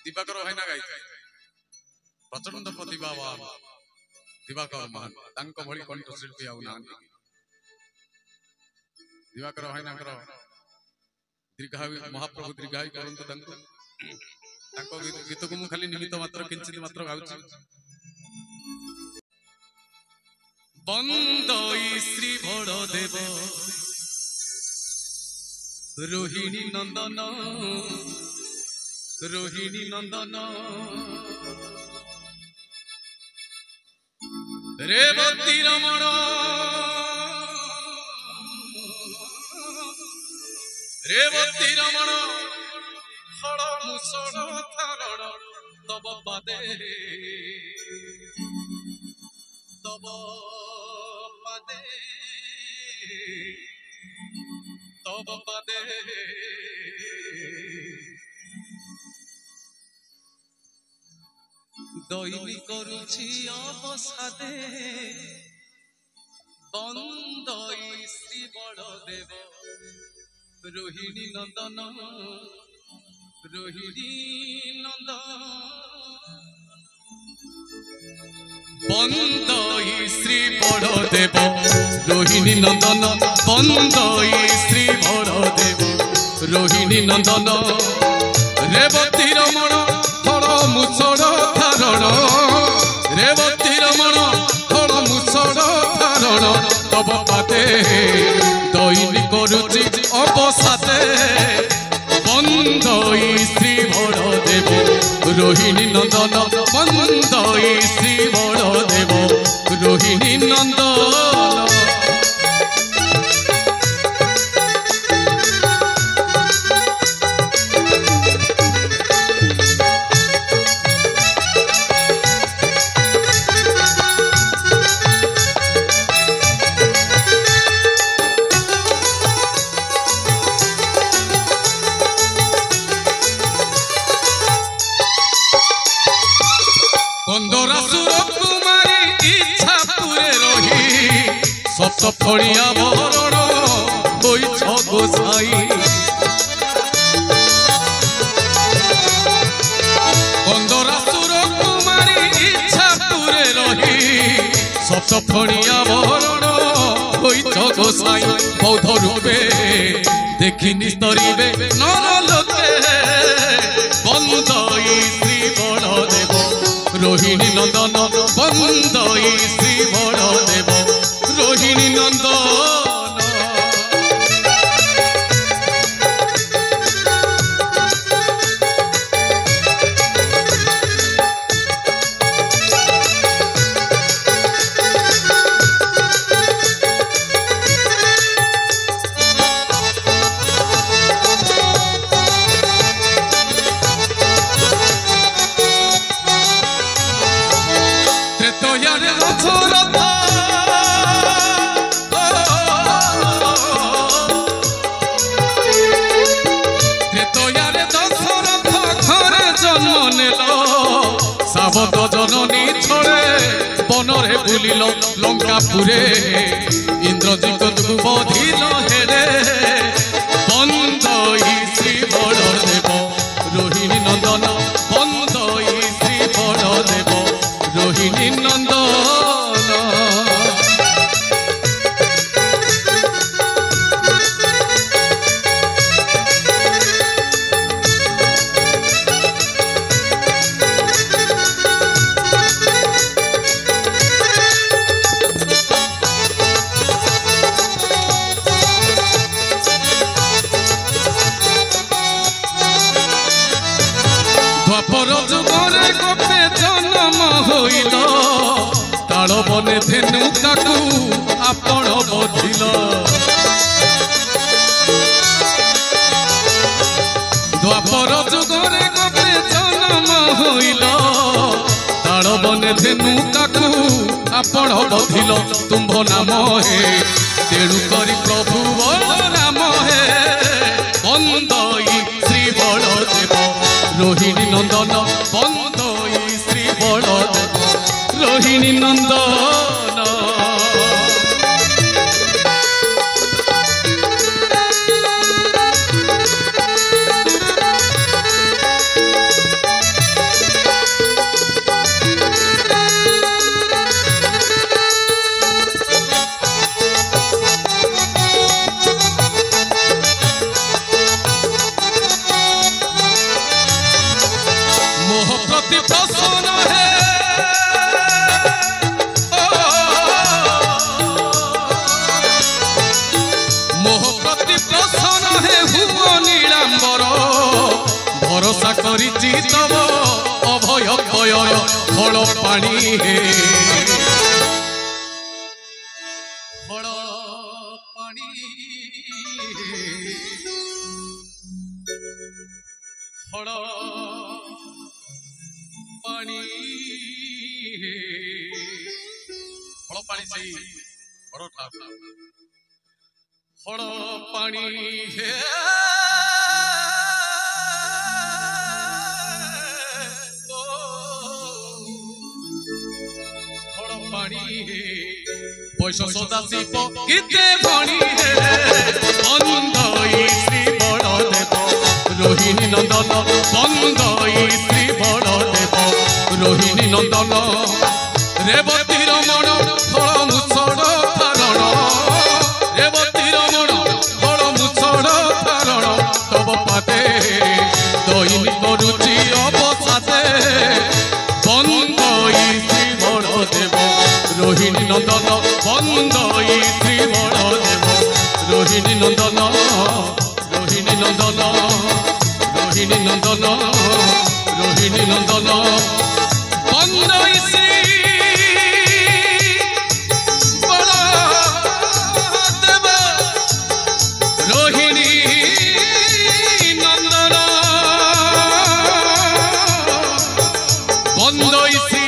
दिवाकर भाईना गाई प्रचंड प्रतिभावान दिवाकर महान तांको भली कंठशिल्पी आउ नांती दिवाकर भाईना दीर्घायु महाप्रभु दीर्घायु करंतु तांको गीत को मु खाली निमित्त मात्र किंचित मात्र गाउछि बंदई श्री बड़देव रोहिणी नंदन रेवती रमण हड़ मुसड़ थारण तब पादे दैनी करुछि अवसादे बंदई श्री बड़देव रोहिणी नंदन बंदई श्री बड़देव रोहिणी नंदन बंदई श्री बड़देव रोहिणी नंदन रेवती रमण हड़ मुसड़ थारण रेवती रमण हड़ मुसड़ थारण तब पादे दैनी करुछि अवसादे बंदई श्री बड़देव रोहिणी नंदन बंदई श्री बड़देव रोहिणी नंदन सप्तफड़िया भरण होइछ गोसाई कंदरासुर कुमारी इच्छा पुरे रही सप्तफड़िया भरण होइछ गोसाई बौद्ध रूपे देखि निस्तरीबे नर लोके बंदई श्री बड़देव रोहिणी नंदन बंदई श्री बड़देव रोहिणी नंदन सावत जननी छड़े बनरे बुलिल लंकापुरे इंद्रजित बधिल हेरे बंदई श्री बड़देव रोहिणी नंदन बंदई श्री बड़देव रोहिणी नंदन ताल बने धेनु ताकू आपण बधिल द्वापर जुगरे गोपे जन्म होइल ताल बने धेनु ताकू आपण बधिल तुम्भ नाम हे तेणु करी प्रभु राम हे बंदई श्री बड़देव रोहिणी नंदन बंदई श्री बड़देव रोहिणी नंदन प्रति प्रसन्न है मोह प्रति प्रसन्न है हुओ नीलांबर भरोसा करिछि तब अभय भयर फल पानी हे फल पानी फल पानी फल पानी से बड़ ठाकुर फल पानी हे फल पानी हे पैसा सदा शिव किते भणी हे बंदई श्री बड़ देव रोहिणी नंदन बंदई श्री बड़ देव रोहिणी नंदन रेवती रमण फल मुसड़ धारण रेवती रमण फल मुसड़ धारण तब पाते दैनिक रुचि अवसादे बंदई श्री बड़ देव रोहिणी नंदन बंदई श्री बड़ देव रोहिणी नंदन रोहिणी नंदन रोहिणी नंदन रोहिणी नंदन बंदई श्री रोहिणी नंदन बंदई श्री